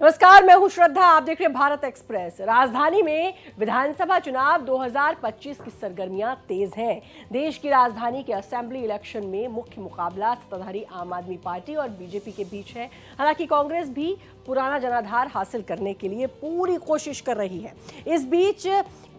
नमस्कार, मैं हूं श्रद्धा। आप देख रहे हैं भारत एक्सप्रेस। राजधानी में विधानसभा चुनाव 2025 की सरगर्मियां तेज हैं। देश की राजधानी के असेंबली इलेक्शन में मुख्य मुकाबला सत्ताधारी आम आदमी पार्टी और बीजेपी के बीच है। हालांकि कांग्रेस भी पुराना जनाधार हासिल करने के लिए पूरी कोशिश कर रही है। इस बीच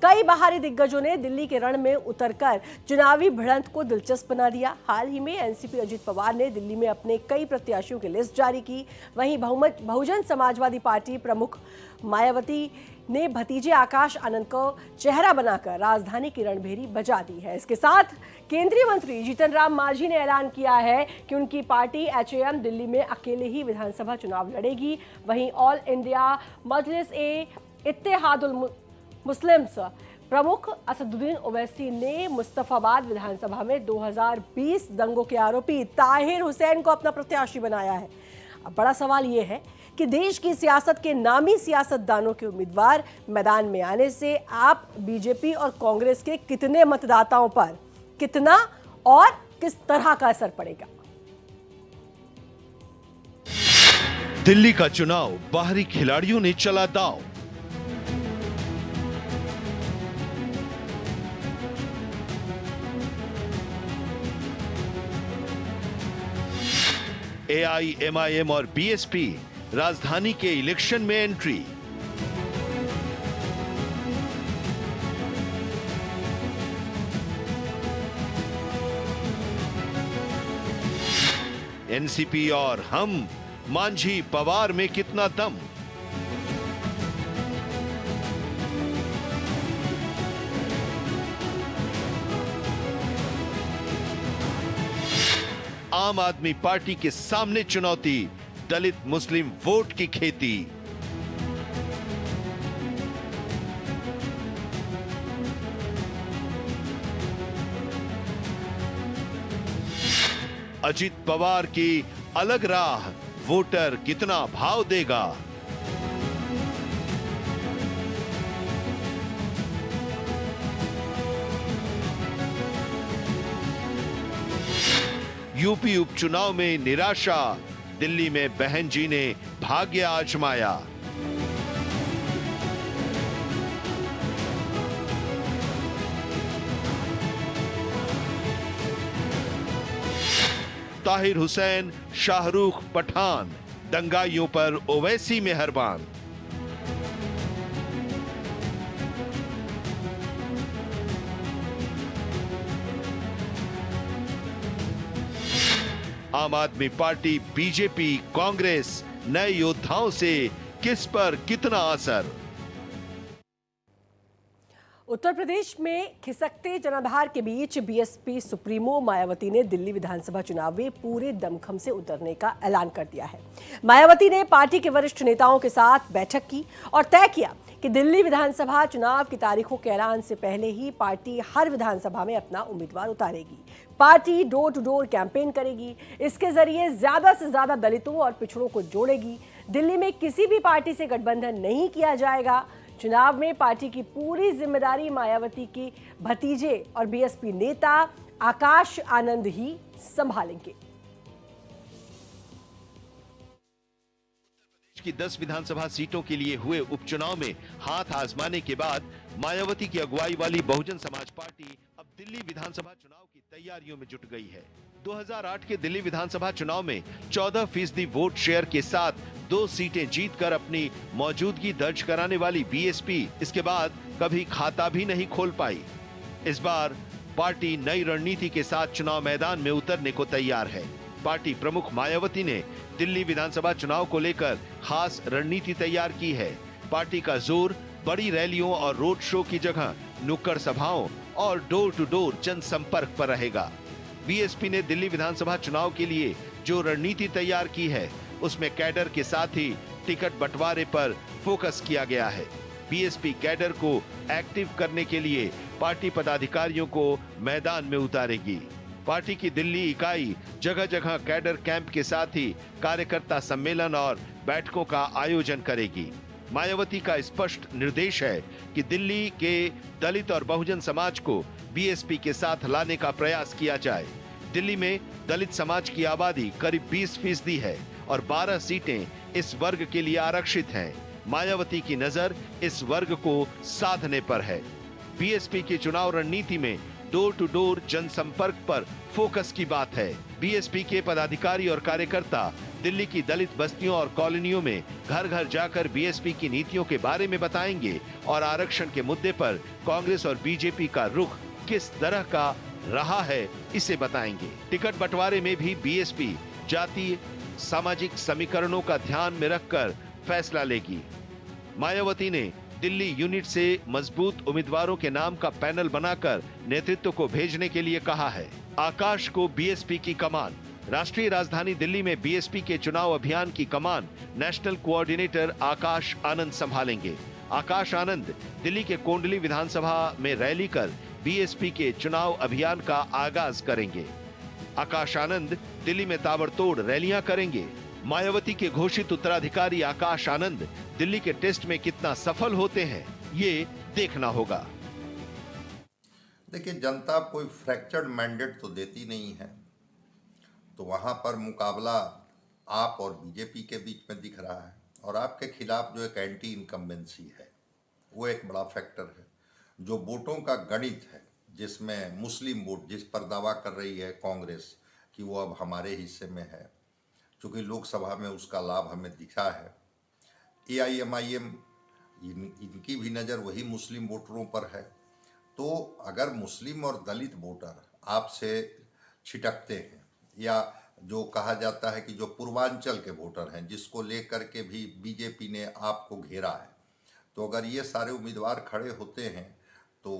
कई बाहरी दिग्गजों ने दिल्ली के रण में उतरकर चुनावी भिड़ंत को दिलचस्प बना दिया। हाल ही में एनसीपी अजित पवार ने दिल्ली में अपने कई प्रत्याशियों की लिस्ट जारी की। वहीं बहुजन समाजवादी पार्टी प्रमुख मायावती ने भतीजे आकाश आनंद को चेहरा बनाकर राजधानी की रणभेरी बजा दी है। इसके साथ केंद्रीय मंत्री जीतन राम मांझी ने ऐलान किया है कि उनकी पार्टी एचएएम दिल्ली में अकेले ही विधानसभा चुनाव लड़ेगी। वहीं ऑल इंडिया मजलिस ए इत्तेहादुल मुस्लिम्स प्रमुख असदुद्दीन ओवैसी ने मुस्तफाबाद विधानसभा में 2020 दंगों के आरोपी ताहिर हुसैन को अपना प्रत्याशी बनाया है। अब बड़ा सवाल यह है कि देश की सियासत के नामी सियासतदानों के उम्मीदवार मैदान में आने से आप बीजेपी और कांग्रेस के कितने मतदाताओं पर कितना और किस तरह का असर पड़ेगा। दिल्ली का चुनाव बाहरी खिलाड़ियों ने चला दांव। एआईएमआईएम और बीएसपी राजधानी के इलेक्शन में एंट्री। एनसीपी और हम, मांझी पवार में कितना दम। आम आदमी पार्टी के सामने चुनौती, दलित मुस्लिम वोट की खेती। अजित पवार की अलग राह, वोटर कितना भाव देगा। यूपी उपचुनाव में निराशा, दिल्ली में बहन जी ने भाग्य आजमाया। ताहिर हुसैन, शाहरुख पठान, दंगाइयों पर ओवैसी मेहरबान। आम आदमी पार्टी, बीजेपी, कांग्रेस, नए योद्धाओं से किस पर कितना असर। उत्तर प्रदेश में खिसकते जनाधार के बीच बीएसपी सुप्रीमो मायावती ने दिल्ली विधानसभा चुनाव में पूरे दमखम से उतरने का ऐलान कर दिया है। मायावती ने पार्टी के वरिष्ठ नेताओं के साथ बैठक की और तय किया कि दिल्ली विधानसभा चुनाव की तारीखों के ऐलान से पहले ही पार्टी हर विधानसभा में अपना उम्मीदवार उतारेगी। Party door to door campaign करेगी। इसके जरिए ज्यादा से ज्यादा दलितों और पिछड़ों को जोड़ेगी। दिल्ली में किसी भी पार्टी से गठबंधन नहीं किया जाएगा। चुनाव में पार्टी की पूरी जिम्मेदारी मायावती की भतीजे और बीएसपी नेता आकाश आनंद ही संभालेंगे। की 10 विधानसभा सीटों के लिए हुए उपचुनाव में हाथ आजमाने के बाद मायावती की अगुवाई वाली बहुजन समाज पार्टी अब दिल्ली विधानसभा चुनाव की तैयारियों में जुट गई है। 2008 के दिल्ली विधानसभा चुनाव में 14% वोट शेयर के साथ 2 सीटें जीतकर अपनी मौजूदगी दर्ज कराने वाली बीएसपी इसके बाद कभी खाता भी नहीं खोल पाई। इस बार पार्टी नई रणनीति के साथ चुनाव मैदान में उतरने को तैयार है। पार्टी प्रमुख मायावती ने दिल्ली विधानसभा चुनाव को लेकर खास रणनीति तैयार की है। पार्टी का जोर बड़ी रैलियों और रोड शो की जगह नुक्कड़ सभाओं और डोर टू डोर जनसंपर्क पर रहेगा। बीएसपी ने दिल्ली विधानसभा चुनाव के लिए जो रणनीति तैयार की है उसमें कैडर के साथ ही टिकट बंटवारे पर फोकस किया गया है। बीएसपी कैडर को एक्टिव करने के लिए पार्टी पदाधिकारियों को मैदान में उतारेगी। पार्टी की दिल्ली इकाई जगह जगह कैडर कैंप के साथ ही कार्यकर्ता सम्मेलन और बैठकों का आयोजन करेगी। मायावती का स्पष्ट निर्देश है कि दिल्ली के दलित और बहुजन समाज को बीएसपी के साथ लाने का प्रयास किया जाए। दिल्ली में दलित समाज की आबादी करीब 20% है और 12 सीटें इस वर्ग के लिए आरक्षित हैं। मायावती की नजर इस वर्ग को साधने पर है। बीएसपी की चुनाव रणनीति में डोर टू डोर जनसंपर्क पर फोकस की बात है। बीएसपी के पदाधिकारी और कार्यकर्ता दिल्ली की दलित बस्तियों और कॉलोनियों में घर घर जाकर बीएसपी की नीतियों के बारे में बताएंगे और आरक्षण के मुद्दे पर कांग्रेस और बीजेपी का रुख किस तरह का रहा है इसे बताएंगे। टिकट बंटवारे में भी बीएसपी जातीय सामाजिक समीकरणों का ध्यान में रखकर फैसला लेगी। मायावती ने दिल्ली यूनिट से मजबूत उम्मीदवारों के नाम का पैनल बनाकर नेतृत्व को भेजने के लिए कहा है। आकाश को बीएसपी की कमान। राष्ट्रीय राजधानी दिल्ली में बीएसपी के चुनाव अभियान की कमान नेशनल कोऑर्डिनेटर आकाश आनंद संभालेंगे। आकाश आनंद दिल्ली के कोंडली विधानसभा में रैली कर बीएसपी के चुनाव अभियान का आगाज करेंगे। आकाश आनंद दिल्ली में ताबड़तोड़ रैलियां करेंगे। मायावती के घोषित उत्तराधिकारी आकाश आनंद दिल्ली के टेस्ट में कितना सफल होते हैं, ये देखना होगा। देखिए, जनता कोई फ्रैक्चर्ड मैंडेट तो देती नहीं है, तो वहां पर मुकाबला आप और बीजेपी के बीच में दिख रहा है और आपके खिलाफ जो एक एंटी इनकम्बेंसी है वो एक बड़ा फैक्टर है। जो वोटों का गणित है, जिसमें मुस्लिम वोट जिस पर दावा कर रही है कांग्रेस कि वो अब हमारे हिस्से में है, क्योंकि लोकसभा में उसका लाभ हमें दिखा है। एआईएमआईएम इनकी भी नज़र वही मुस्लिम वोटरों पर है। तो अगर मुस्लिम और दलित वोटर आपसे छिटकते हैं, या जो कहा जाता है कि जो पूर्वांचल के वोटर हैं जिसको लेकर के भी बीजेपी ने आपको घेरा है, तो अगर ये सारे उम्मीदवार खड़े होते हैं तो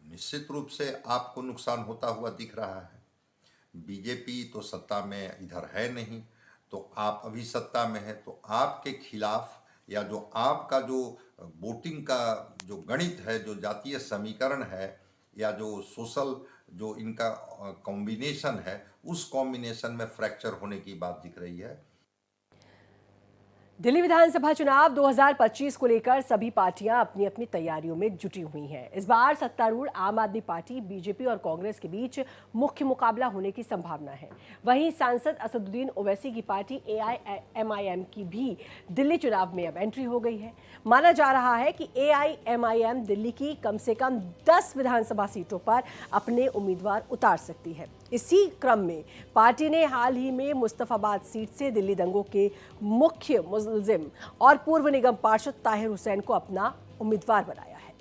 निश्चित रूप से आपको नुकसान होता हुआ दिख रहा है। बीजेपी तो सत्ता में इधर है नहीं, तो आप अभी सत्ता में है, तो आपके खिलाफ या जो आपका जो वोटिंग का जो गणित है, जो जातीय समीकरण है, या जो सोशल जो इनका कॉम्बिनेशन है, उस कॉम्बिनेशन में फ्रैक्चर होने की बात दिख रही है। दिल्ली विधानसभा चुनाव 2025 को लेकर सभी पार्टियां अपनी अपनी तैयारियों में जुटी हुई हैं। इस बार सत्तारूढ़ आम आदमी पार्टी, बीजेपी और कांग्रेस के बीच मुख्य मुकाबला होने की संभावना है। वहीं सांसद असदुद्दीन ओवैसी की पार्टी एआईएमआईएम की भी दिल्ली चुनाव में अब एंट्री हो गई है। माना जा रहा है कि एआईएमआईएम दिल्ली की कम से कम 10 विधानसभा सीटों पर अपने उम्मीदवार उतार सकती है। इसी क्रम में पार्टी ने हाल ही में मुस्तफाबाद सीट से दिल्ली दंगों के मुख्य मुलजिम और पूर्व निगम पार्षद ताहिर हुसैन को अपना उम्मीदवार बनाया है।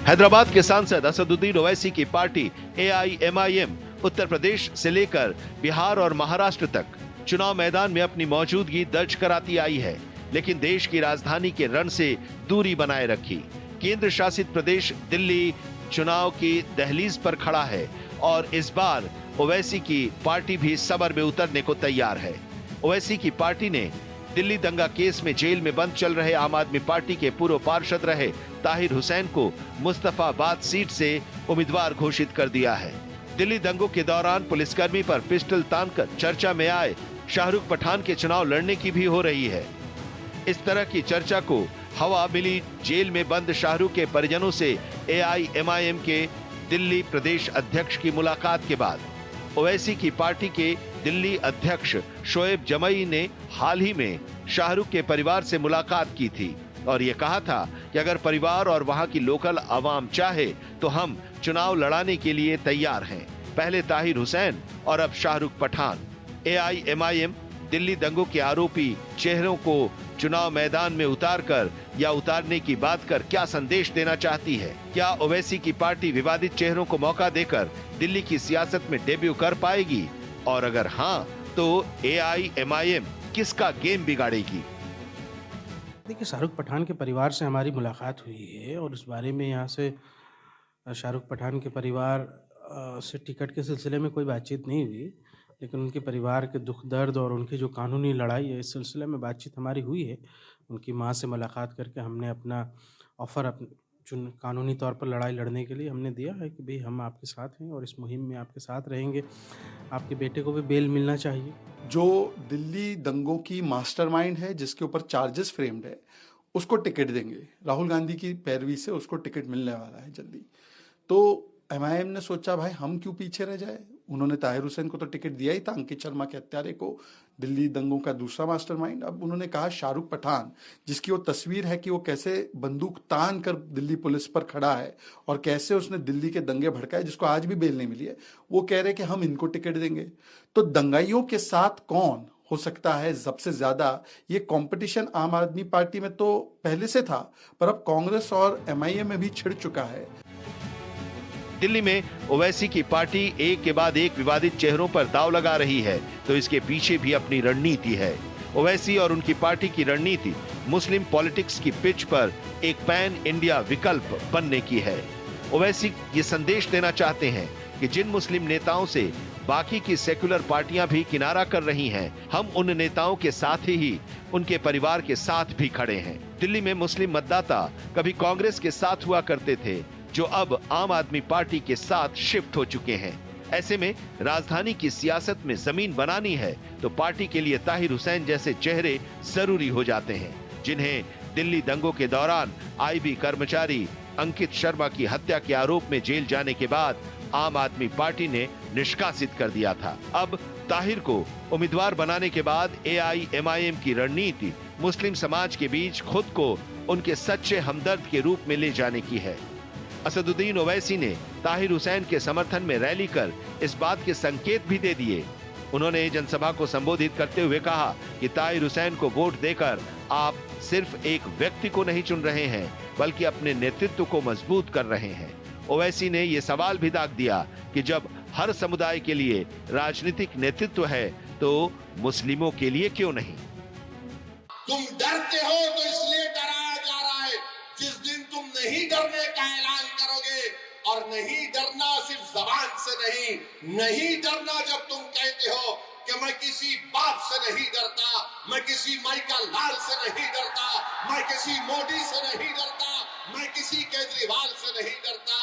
हैदराबाद के सांसद असदुद्दीन ओवैसी की पार्टी एआईएमआईएम उत्तर प्रदेश से लेकर बिहार और महाराष्ट्र तक चुनाव मैदान में अपनी मौजूदगी दर्ज कराती आई है, लेकिन देश की राजधानी के रण से दूरी बनाए रखी। केंद्र शासित प्रदेश दिल्ली चुनाव की दहलीज पर खड़ा है और इस बार ओवैसी की पार्टी भी समर में उतरने को तैयार है। ओवैसी की पार्टी ने दिल्ली दंगा केस में जेल में बंद चल रहे आम आदमी पार्टी के पूर्व पार्षद रहे ताहिर हुसैन को मुस्तफाबाद सीट से उम्मीदवार घोषित कर दिया है। दिल्ली दंगों के दौरान पुलिसकर्मी पर पिस्टल तानकर चर्चा में आए शाहरुख पठान के चुनाव लड़ने की भी हो रही है। इस तरह की चर्चा को हवा मिली जेल में बंद शाहरुख के परिजनों से एआईएमआईएम के दिल्ली प्रदेश अध्यक्ष की मुलाकात के बाद। ओवैसी की पार्टी के दिल्ली अध्यक्ष शोएब जमई ने हाल ही में शाहरुख के परिवार से मुलाकात की थी और ये कहा था कि अगर परिवार और वहां की लोकल आवाम चाहे तो हम चुनाव लड़ाने के लिए तैयार हैं। पहले ताहिर हुसैन और अब शाहरुख पठान। एआईएमआईएम दिल्ली दंगों के आरोपी चेहरों को चुनाव मैदान में उतारकर या उतारने की बात कर क्या संदेश देना चाहती है? क्या ओवैसी की पार्टी विवादित चेहरों को मौका देकर दिल्ली की सियासत में डेब्यू कर पाएगी? और अगर हाँ, तो एआईएमआईएम किसका गेम बिगाड़ेगी? देखिए, शाहरुख पठान के परिवार से हमारी मुलाकात हुई है और इस बारे में यहाँ से शाहरुख पठान के परिवार से टिकट के सिलसिले में कोई बातचीत नहीं हुई, लेकिन उनके परिवार के दुख दर्द और उनकी जो कानूनी लड़ाई है इस सिलसिले में बातचीत हमारी हुई है। उनकी मां से मुलाकात करके हमने अपना ऑफ़र कानूनी तौर पर लड़ाई लड़ने के लिए हमने दिया है कि भाई हम आपके साथ हैं और इस मुहिम में आपके साथ रहेंगे। आपके बेटे को भी बेल मिलना चाहिए। जो दिल्ली दंगों की मास्टरमाइंड है, जिसके ऊपर चार्जेस फ्रेम्ड है, उसको टिकट देंगे। राहुल गांधी की पैरवी से उसको टिकट मिलने वाला है जल्दी। तो एमआईएम ने सोचा भाई हम क्यों पीछे रह जाए, उन्होंने ताहिर हुसैन को तो टिकट दिया ही था, अंकित शर्मा के हत्यारे को, दिल्ली दंगों का दूसरा मास्टरमाइंड। अब उन्होंने कहा शाहरुख पठान, जिसकी वो तस्वीर है कि वो कैसे बंदूक तान कर दिल्ली पुलिस पर खड़ा है और कैसे उसने दिल्ली के दंगे भड़काए, जिसको आज भी बेल नहीं मिली है, वो कह रहे कि हम इनको टिकट देंगे। तो दंगाइयों के साथ कौन हो सकता है सबसे ज्यादा, ये कंपटीशन आम आदमी पार्टी में तो पहले से था, पर अब कांग्रेस और एमआईएम में भी छिड़ चुका है। दिल्ली में ओवैसी की पार्टी एक के बाद एक विवादित चेहरों पर दांव लगा रही है, तो इसके पीछे भी अपनी रणनीति है। ओवैसी और उनकी पार्टी की रणनीति मुस्लिम पॉलिटिक्स की पिच पर एक पैन इंडिया विकल्प बनने की है। ओवैसी ये संदेश देना चाहते हैं कि जिन मुस्लिम नेताओं से बाकी की सेक्युलर पार्टियां भी किनारा कर रही हैं, हम उन नेताओं के साथ ही उनके परिवार के साथ भी खड़े हैं। दिल्ली में मुस्लिम मतदाता कभी कांग्रेस के साथ हुआ करते थे, जो अब आम आदमी पार्टी के साथ शिफ्ट हो चुके हैं। ऐसे में राजधानी की सियासत में जमीन बनानी है तो पार्टी के लिए ताहिर हुसैन जैसे चेहरे जरूरी हो जाते हैं, जिन्हें दिल्ली दंगों के दौरान आईबी कर्मचारी अंकित शर्मा की हत्या के आरोप में जेल जाने के बाद आम आदमी पार्टी ने निष्कासित कर दिया था। अब ताहिर को उम्मीदवार बनाने के बाद एआईएमआईएम की रणनीति मुस्लिम समाज के बीच खुद को उनके सच्चे हमदर्द के रूप में ले जाने की है। असदुद्दीन ओवैसी ने ताहिर हुसैन के समर्थन में रैली कर इस बात के संकेत भी दे दिए। उन्होंने जनसभा को संबोधित करते हुए कहा कि ताहिर हुसैन को वोट देकर आप सिर्फ एक व्यक्ति को नहीं चुन रहे हैं, बल्कि अपने नेतृत्व को मजबूत कर रहे हैं। ओवैसी ने ये सवाल भी दाग दिया कि जब हर समुदाय के लिए राजनीतिक नेतृत्व है, तो मुस्लिमों के लिए क्यों नहीं? तुम डरते हो तो इसलिए डराया जा रहा है। जिस दिन तुम नहीं डरने का ऐलान करोगे, और नहीं डरना सिर्फ जबान से नहीं डरना जब तुम कहते हो कि मैं किसी बाप से नहीं डरता, मैं किसी माइकल लाल से नहीं डरता, मैं किसी मोदी से नहीं डरता, मैं किसी केजरीवाल से नहीं डरता,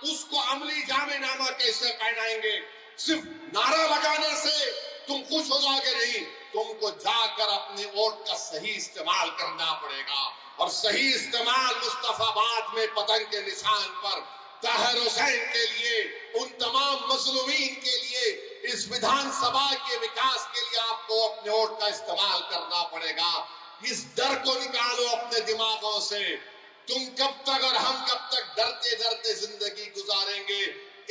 उसको अमली जामेनामा कैसे पहनाएंगे? सिर्फ नारा लगाने से तुम खुश हो जाओगे नहीं, तुमको जाकर अपने वोट का सही इस्तेमाल करना पड़ेगा। और सही इस्तेमाल मुस्तफाबाद में पतंग के निशान पर ताहिर हुसैन के लिए, उन तमाम मजलूमीन के लिए, इस विधानसभा के विकास के लिए आपको अपने वोट का इस्तेमाल करना पड़ेगा। इस डर को निकालो अपने दिमागों से। तुम कब तक और हम कब तक डरते डरते जिंदगी गुजारेंगे?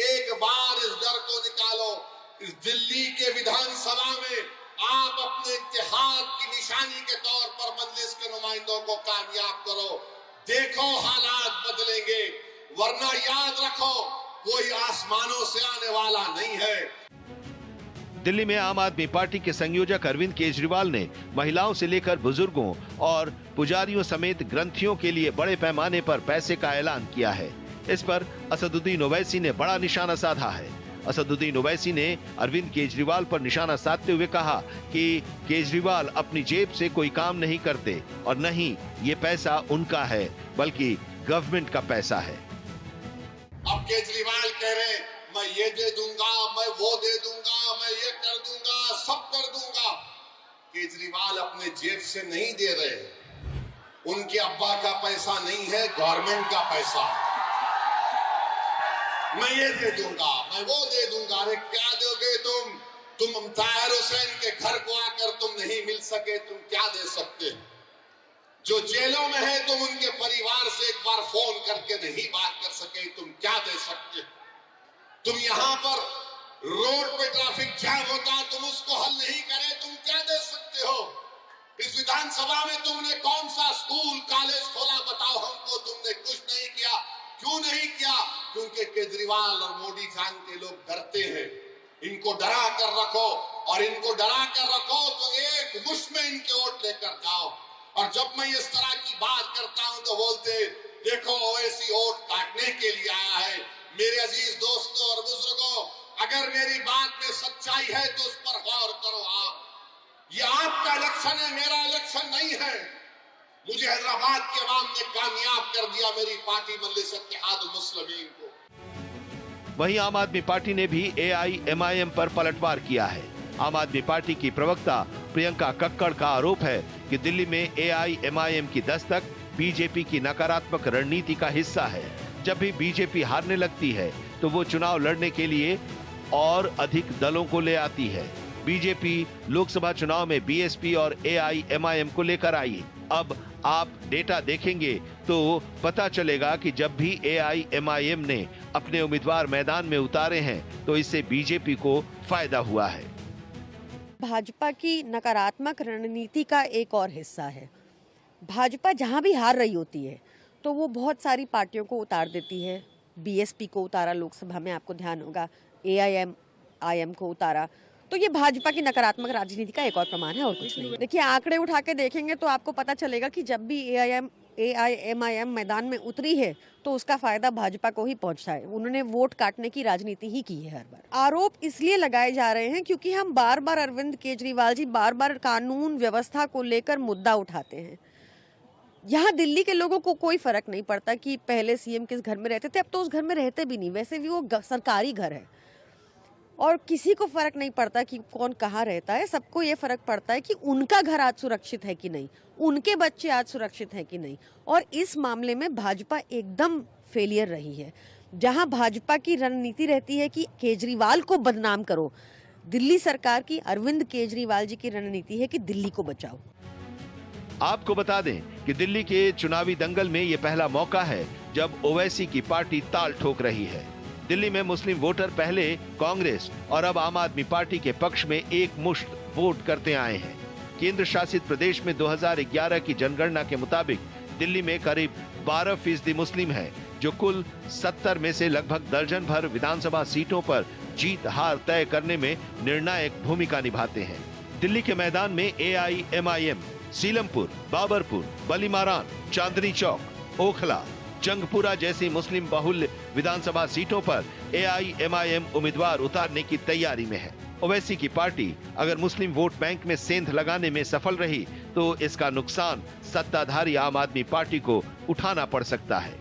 एक बार इस डर को निकालो। इस दिल्ली के विधानसभा में आप अपने इत्तेहाद की निशानी के तौर पर मजलिस के नुमाइंदों को कामयाब करो। देखो हालात बदलेंगे, वरना याद रखो कोई आसमानों से आने वाला नहीं है। दिल्ली में आम आदमी पार्टी के संयोजक अरविंद केजरीवाल ने महिलाओं से लेकर बुजुर्गों और पुजारियों समेत ग्रंथियों के लिए बड़े पैमाने पर पैसे का ऐलान किया है। इस पर असदुद्दीन ओवैसी ने बड़ा निशाना साधा है। असदुद्दीन ओवैसी ने अरविंद केजरीवाल पर निशाना साधते हुए कहा कि केजरीवाल अपनी जेब से कोई काम नहीं करते और न ही ये पैसा उनका है, बल्कि गवर्नमेंट का पैसा है। अब केजरीवाल कह रहे मैं ये दे दूंगा, मैं वो दे दूंगा, मैं ये कर दूंगा, सब कर दूंगा। केजरीवाल अपने जेब से नहीं दे रहे, उनके अब्बा का पैसा नहीं है, गवर्नमेंट का पैसा। मैं ये दे दूंगा, मैं वो दे दूंगा। अरे क्या दोगे तुम ताहिर हुसैन के घर को आकर तुम नहीं मिल सके, तुम क्या दे सकते? जो जेलों में है तुम उनके परिवार से एक बार फोन करके नहीं बात कर सके, तुम क्या दे सकते? तुम यहाँ पर रोड पे ट्रैफिक जाम होता, तुम उसको हल नहीं करे, तुम क्या दे सकते हो? इस विधानसभा में तुमने कौन सा स्कूल कॉलेज खोला बताओ हमको? तुमने कुछ नहीं किया। क्यों नहीं किया? क्योंकि केजरीवाल और मोदी जान के लोग डरते हैं। इनको डरा कर रखो, और इनको डरा कर रखो तो एक मुश्त में इनके वोट लेकर जाओ। और जब मैं इस तरह की बात करता हूं तो बोलते देखो ओवैसी वोट काटने के लिए आया है। मेरे अजीज दोस्तों और बुजुर्गों, अगर मेरी बात में सच्चाई है तो उस पर गौर करो। आप, ये आपका इलेक्शन है, मेरा इलेक्शन नहीं है। मुझे हैदराबाद के अवाम ने कामयाब कर दिया, मेरी पार्टी मजलिस इत्तेहाद मुस्लिमीन को। वहीं आम आदमी पार्टी ने भी एआईएमआईएम पर पलटवार किया है। आम आदमी पार्टी की प्रवक्ता प्रियंका कक्कड़ का आरोप है कि दिल्ली में एआईएमआईएम की दस्तक बीजेपी की नकारात्मक रणनीति का हिस्सा है। जब भी बीजेपी हारने लगती है तो वो चुनाव लड़ने के लिए और अधिक दलों को ले आती है। बीजेपी लोकसभा चुनाव में बीएसपी और एआईएमआईएम को लेकर आई। अब आप डेटा देखेंगे तो पता चलेगा कि जब भी एआईएमआईएम ने अपने उम्मीदवार मैदान में उतारे हैं तो इससे बीजेपी को फायदा हुआ है। भाजपा की नकारात्मक रणनीति का एक और हिस्सा है। भाजपा जहां भी हार रही होती है तो वो बहुत सारी पार्टियों को उतार देती है। बीएसपी को उतारा लोकसभा में, आपको ध्यान होगा, एआईएमआईएम को उतारा। तो ये भाजपा की नकारात्मक राजनीति का एक और प्रमाण है और कुछ नहीं। देखिए, आंकड़े उठा के देखेंगे तो आपको पता चलेगा कि जब भी एआईएमआईएम मैदान में उतरी है तो उसका फायदा भाजपा को ही पहुंचा है। उन्होंने वोट काटने की राजनीति ही की है हर बार। आरोप इसलिए लगाए जा रहे हैं क्योंकि हम बार बार अरविंद केजरीवाल जी बार कानून व्यवस्था को लेकर मुद्दा उठाते हैं। यहाँ दिल्ली के लोगों को कोई फर्क नहीं पड़ता कि पहले सीएम किस घर में रहते थे, अब तो उस घर में रहते भी नहीं। वैसे भी वो सरकारी घर है और किसी को फर्क नहीं पड़ता कि कौन कहाँ रहता है। सबको ये फर्क पड़ता है कि उनका घर आज सुरक्षित है कि नहीं, उनके बच्चे आज सुरक्षित हैं कि नहीं। और इस मामले में भाजपा एकदम फेलियर रही है। जहां भाजपा की रणनीति रहती है कि केजरीवाल को बदनाम करो, दिल्ली सरकार की, अरविंद केजरीवाल जी की रणनीति है कि दिल्ली को बचाओ। आपको बता दें कि दिल्ली के चुनावी दंगल में ये पहला मौका है जब ओवैसी की पार्टी ताल ठोक रही है। दिल्ली में मुस्लिम वोटर पहले कांग्रेस और अब आम आदमी पार्टी के पक्ष में एक मुश्त वोट करते आए हैं। केंद्र शासित प्रदेश में 2011 की जनगणना के मुताबिक दिल्ली में करीब 12% मुस्लिम है, जो कुल 70 में से लगभग दर्जन भर विधानसभा सीटों पर जीत हार तय करने में निर्णायक भूमिका निभाते हैं। दिल्ली के मैदान में एआईएमआईएम सीलमपुर, बाबरपुर, बलीमारान, चांदनी चौक, ओखला, जंगपुरा जैसी मुस्लिम बहुल्य विधानसभा सीटों पर एआईएमआईएम उम्मीदवार उतारने की तैयारी में है। ओवैसी की पार्टी अगर मुस्लिम वोट बैंक में सेंध लगाने में सफल रही तो इसका नुकसान सत्ताधारी आम आदमी पार्टी को उठाना पड़ सकता है।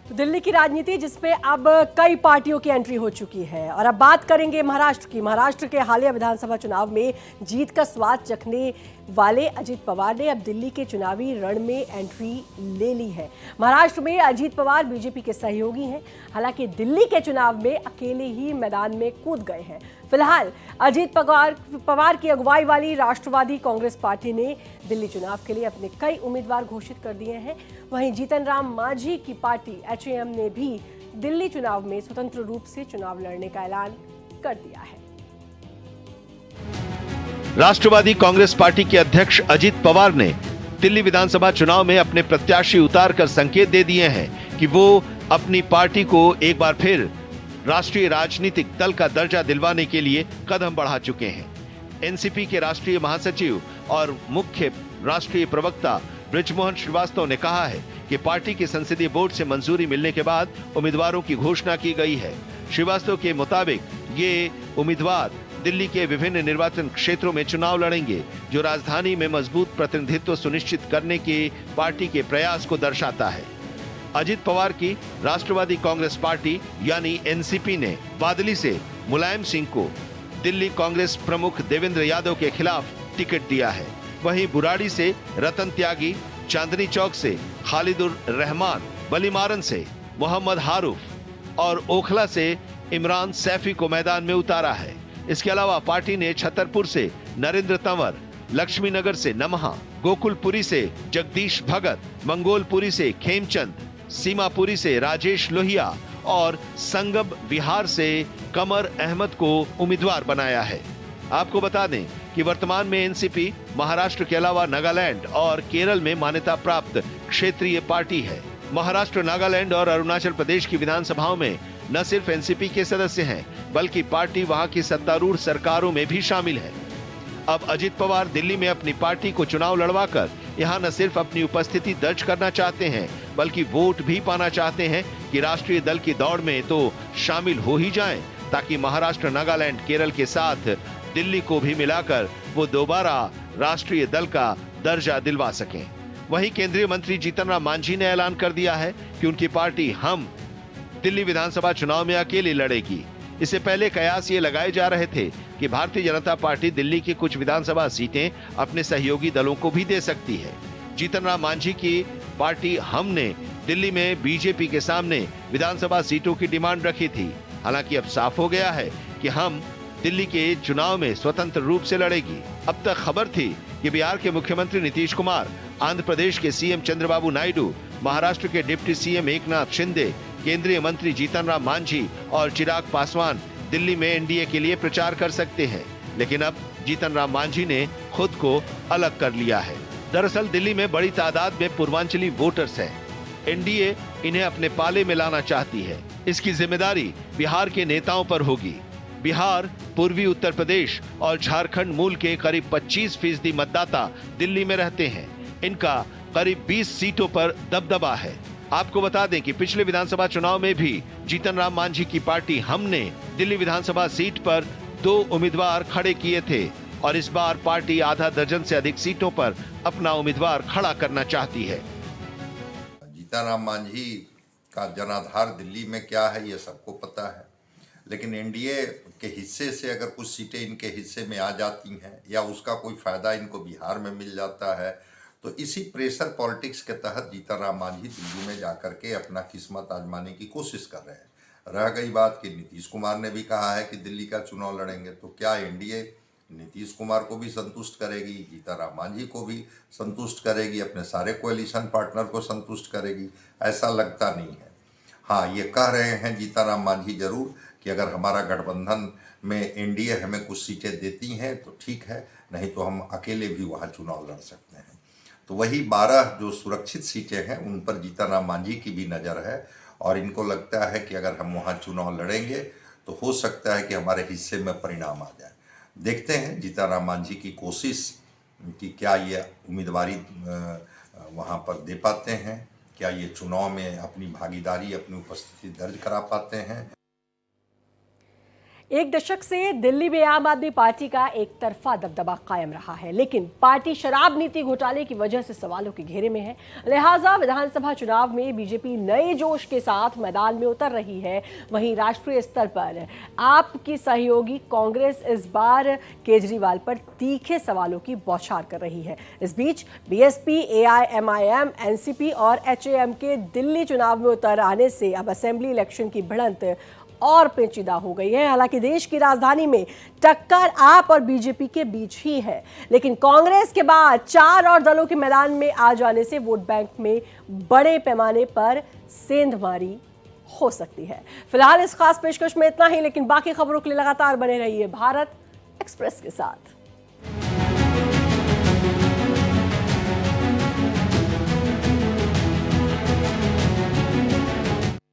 दिल्ली की राजनीति जिसमें अब कई पार्टियों की एंट्री हो चुकी है। और अब बात करेंगे महाराष्ट्र की। महाराष्ट्र के हालिया विधानसभा चुनाव में जीत का स्वाद चखने वाले अजीत पवार ने अब दिल्ली के चुनावी रण में एंट्री ले ली है। महाराष्ट्र में अजीत पवार बीजेपी के सहयोगी हैं, हालांकि दिल्ली के चुनाव में अकेले ही मैदान में कूद गए हैं। फिलहाल अजीत पवार की अगुवाई वाली राष्ट्रवादी कांग्रेस पार्टी ने दिल्ली चुनाव के लिए अपने कई उम्मीदवार घोषित कर दिए हैं। वहीं जीतन राम मांझी की पार्टी एचएएम ने भी दिल्ली चुनाव में स्वतंत्र रूप से चुनाव लड़ने का ऐलान कर दिया है। राष्ट्रवादी कांग्रेस पार्टी के अध्यक्ष अजीत पवार ने दिल्ली विधानसभा चुनाव में अपने प्रत्याशी उतारकर संकेत दे दिए हैं कि वो अपनी पार्टी को एक बार फिर राष्ट्रीय राजनीतिक दल का दर्जा दिलवाने के लिए कदम बढ़ा चुके हैं। एनसीपी के राष्ट्रीय महासचिव और मुख्य राष्ट्रीय प्रवक्ता बृजमोहन श्रीवास्तव ने कहा है कि पार्टी के संसदीय बोर्ड से मंजूरी मिलने के बाद उम्मीदवारों की घोषणा की गई है। श्रीवास्तव के मुताबिक ये उम्मीदवार दिल्ली के विभिन्न निर्वाचन क्षेत्रों में चुनाव लड़ेंगे, जो राजधानी में मजबूत प्रतिनिधित्व सुनिश्चित करने के पार्टी के प्रयास को दर्शाता है। अजीत पवार की राष्ट्रवादी कांग्रेस पार्टी यानी एनसीपी ने बादली से मुलायम सिंह को, दिल्ली कांग्रेस प्रमुख देवेंद्र यादव के खिलाफ टिकट दिया है। वहीं बुराड़ी से रतन त्यागी, चांदनी चौक से खालिदुर रहमान, बलीमारन से मोहम्मद हारूफ और ओखला से इमरान सैफी को मैदान में उतारा है। इसके अलावा पार्टी ने छतरपुर से नरेंद्र तंवर, लक्ष्मी नगर से नमहा, गोकुलपुरी से जगदीश भगत, मंगोलपुरी से खेमचंद, सीमापुरी से राजेश लोहिया और संगम विहार से कमर अहमद को उम्मीदवार बनाया है। आपको बता दें कि वर्तमान में एनसीपी महाराष्ट्र के अलावा नागालैंड और केरल में मान्यता प्राप्त क्षेत्रीय पार्टी है। महाराष्ट्र, नागालैंड और अरुणाचल प्रदेश की विधानसभाओं में न सिर्फ एनसीपी के सदस्य हैं, बल्कि पार्टी वहां की सत्तारूढ़ सरकारों में भी शामिल है। अब अजीत पवार दिल्ली में अपनी पार्टी को चुनाव लड़वाकर यहां न सिर्फ अपनी उपस्थिति दर्ज करना चाहते हैं, बल्कि वोट भी पाना चाहते हैं कि राष्ट्रीय दल की दौड़ में तो शामिल हो ही जाएं, ताकि महाराष्ट्र, नागालैंड, केरल के साथ दिल्ली को भी मिलाकर वो दोबारा राष्ट्रीय दल का दर्जा दिलवा सकें। वहीं केंद्रीय मंत्री जीतन राम मांझी ने ऐलान कर दिया है कि उनकी पार्टी हम दिल्ली विधानसभा चुनाव में अकेले लड़ेगी। इससे पहले कयास ये लगाए जा रहे थे कि भारतीय जनता पार्टी दिल्ली की कुछ विधानसभा सीटें अपने सहयोगी दलों को भी दे सकती है। जीतन राम मांझी की पार्टी हम ने दिल्ली में बीजेपी के सामने विधानसभा सीटों की डिमांड रखी थी। हालांकि अब साफ हो गया है कि हम दिल्ली के चुनाव में स्वतंत्र रूप से लड़ेगी। अब तक खबर थी कि बिहार के मुख्यमंत्री नीतीश कुमार, आंध्र प्रदेश के सीएम चंद्रबाबू नायडू, महाराष्ट्र के डिप्टी सीएम एकनाथ शिंदे, केंद्रीय मंत्री जीतन राम मांझी और चिराग पासवान दिल्ली में एनडीए के लिए प्रचार कर सकते हैं। लेकिन अब जीतन राम मांझी ने खुद को अलग कर लिया है। दरअसल दिल्ली में बड़ी तादाद में पूर्वांचली वोटर्स हैं। एनडीए इन्हें अपने पाले में लाना चाहती है। इसकी जिम्मेदारी बिहार के नेताओं पर होगी। बिहार, पूर्वी उत्तर प्रदेश और झारखंड मूल के करीब 25% मतदाता दिल्ली में रहते हैं। इनका करीब 20 सीटों पर दबदबा है। आपको बता दें कि पिछले विधानसभा चुनाव में भी जीतन राम मांझी की पार्टी हमने दिल्ली विधानसभा सीट पर 2 उम्मीदवार खड़े किए थे और इस बार पार्टी आधा दर्जन से अधिक सीटों पर अपना उम्मीदवार खड़ा करना चाहती है। जीतन राम मांझी का जनाधार दिल्ली में क्या है ये सबको पता है, लेकिन एनडीए के हिस्से से अगर कुछ सीटें इनके हिस्से में आ जाती हैं या उसका कोई फायदा इनको बिहार में मिल जाता है, तो इसी प्रेशर पॉलिटिक्स के तहत जीतन राम मांझी दिल्ली में जाकर के अपना किस्मत आजमाने की कोशिश कर रहे हैं। रह गई बात कि नीतीश कुमार ने भी कहा है कि दिल्ली का चुनाव लड़ेंगे, तो क्या एनडीए नीतीश कुमार को भी संतुष्ट करेगी, जीतन राम मांझी को भी संतुष्ट करेगी, अपने सारे कोएलिशन पार्टनर को संतुष्ट करेगी? ऐसा लगता नहीं है। हाँ, ये कह रहे हैं जीतन राम मांझी जरूर कि अगर हमारा गठबंधन में एनडीए हमें कुछ सीटें देती हैं तो ठीक है, नहीं तो हम अकेले भी वहाँ चुनाव लड़ सकते हैं। तो वही 12 जो सुरक्षित सीटें हैं उन पर जीतन राम मांझी की भी नज़र है और इनको लगता है कि अगर हम वहाँ चुनाव लड़ेंगे तो हो सकता है कि हमारे हिस्से में परिणाम आ जाए। देखते हैं जीतन राम मांझी की कोशिश कि क्या ये उम्मीदवारी वहाँ पर दे पाते हैं, क्या ये चुनाव में अपनी भागीदारी, अपनी उपस्थिति दर्ज करा पाते हैं। एक दशक से दिल्ली में आम आदमी पार्टी का एक तरफा दबदबा कायम रहा है, लेकिन पार्टी शराब नीति घोटाले की वजह से सवालों के घेरे में है। लिहाजा विधानसभा चुनाव में बीजेपी नए जोश के साथ मैदान में उतर रही है। वहीं राष्ट्रीय स्तर पर आप की सहयोगी कांग्रेस इस बार केजरीवाल पर तीखे सवालों की बौछार कर रही है। इस बीच बीएसपी, एआईएमआईएम, एनसीपी और एचएएम के दिल्ली चुनाव में उतर आने से अब असेंबली इलेक्शन की भिड़ंत और पेचीदा हो गई है। हालांकि देश की राजधानी में टक्कर आप और बीजेपी के बीच ही है, लेकिन कांग्रेस के बाद 4 और दलों के मैदान में आ जाने से वोट बैंक में बड़े पैमाने पर सेंधमारी हो सकती है। फिलहाल इस खास पेशकश में इतना ही, लेकिन बाकी खबरों के लिए लगातार बने रहिए भारत एक्सप्रेस के साथ।